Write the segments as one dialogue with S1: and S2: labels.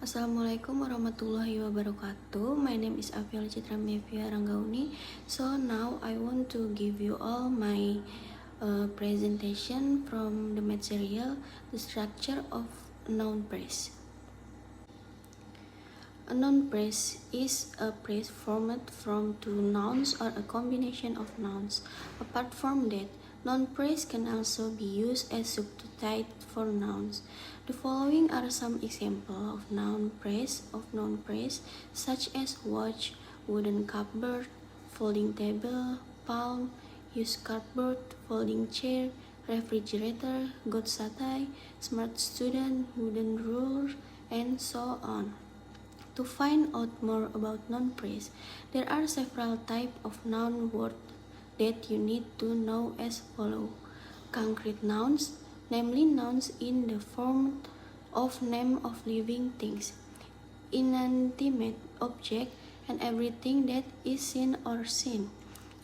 S1: Assalamualaikum warahmatullahi wabarakatuh. My name is Afial Citra Mevia Ranggauni. So now I want to give you all my presentation from the material, the structure of a noun phrase. A noun phrase is a phrase formed from two nouns or a combination of nouns. Apart from that, noun phrase can also be used as substitute for nouns. The following are some examples of noun phrase, such as watch, wooden cupboard, folding table, palm, used cardboard, folding chair, refrigerator, goat satay, smart student, wooden ruler, and so on. To find out more about noun phrase, there are several types of noun words that you need to know as follow. Concrete nouns, namely nouns in the form of name of living things, inanimate object, and everything that is seen or seen.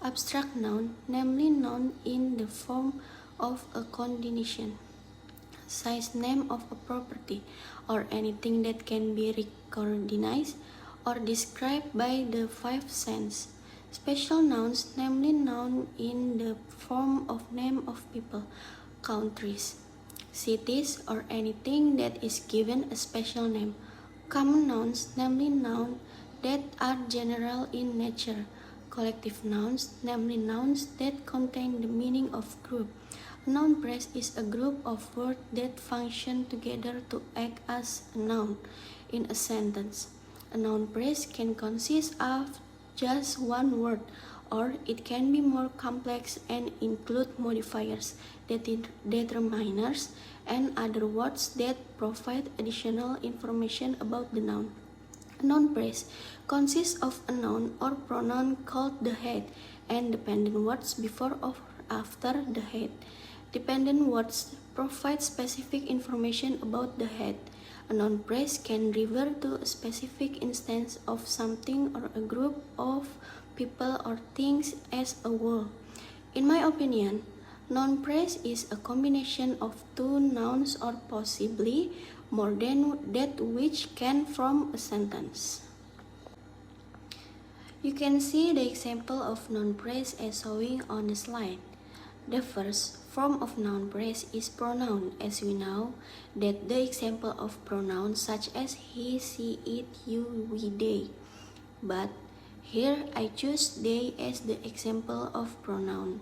S1: Abstract noun, namely noun in the form of a condition, size name of a property, or anything that can be recognized or described by the five senses. Special nouns, namely noun in the form of name of people, countries, cities, or anything that is given a special name. Common nouns, namely nouns that are general in nature. Collective nouns, namely nouns that contain the meaning of group. A noun phrase is a group of words that function together to act as a noun in a sentence. A noun phrase can consist of just one word, or it can be more complex and include modifiers, determiners, and other words that provide additional information about the noun. A noun phrase consists of a noun or pronoun called the head and dependent words before or after the head. Dependent words provide specific information about the head. A noun phrase can refer to a specific instance of something or a group of people or things as a whole. In my opinion, noun phrase is a combination of two nouns or possibly more than that which can form a sentence. You can see the example of noun phrase as shown on the slide. The first form of noun phrase is pronoun, as we know that the example of pronouns such as he, she, it, you, we, they. But here I choose they as the example of pronoun.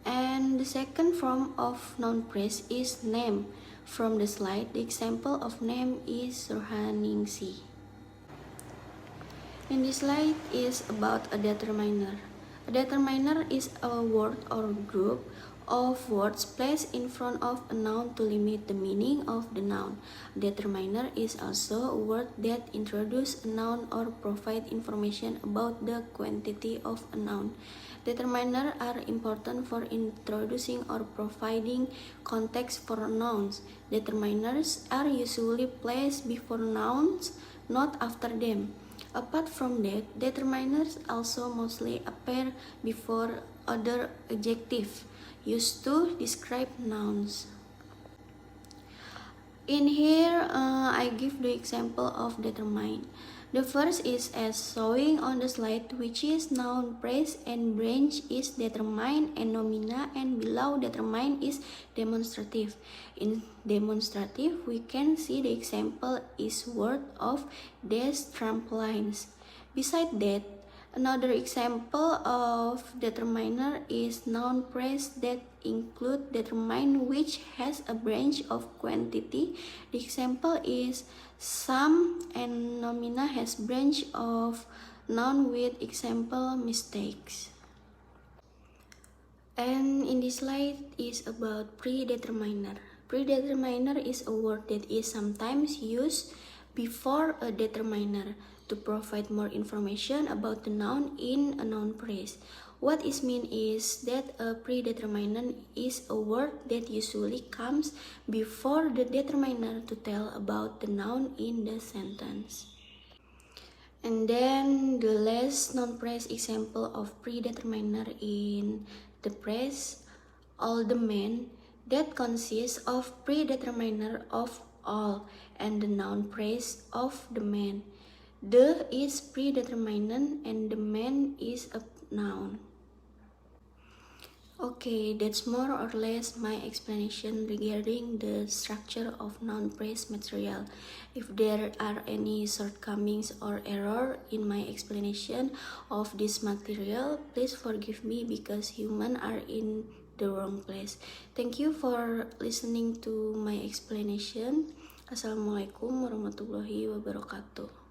S1: And the second form of noun phrase is name. From the slide, the example of name is Rohaningsi. In this slide is about a determiner. A determiner is a word or group of words placed in front of a noun to limit the meaning of the noun. A determiner is also a word that introduces a noun or provide information about the quantity of a noun. Determiners are important for introducing or providing context for nouns. Determiners are usually placed before nouns, not after them. Apart from that, determiners also mostly appear before other adjectives used to describe nouns. In here, I give the example of determine. The first is as showing on the slide, which is noun phrase and branch is determine and nomina, and below determine is demonstrative. In demonstrative, we can see the example is word of dash trampolines. Besides that, another example of determiner is noun phrase that include determine which has a branch of quantity. The example is some, and nomina has branch of noun with example mistakes. And in this slide is about predeterminer. Predeterminer is a word that is sometimes used before a determiner to provide more information about the noun in a noun phrase. What is mean is that a predeterminant is a word that usually comes before the determiner to tell about the noun in the sentence. And then the last noun phrase example of predeterminer in the phrase all the men, that consists of predeterminer of all, and the noun praise of the man. The is predetermined and the man is a noun. Okay, that's more or less my explanation regarding the structure of noun phrase material. If there are any shortcomings or error in my explanation of this material, please forgive me because humans are in the wrong place. Thank you for listening to my explanation. Assalamualaikum warahmatullahi wabarakatuh.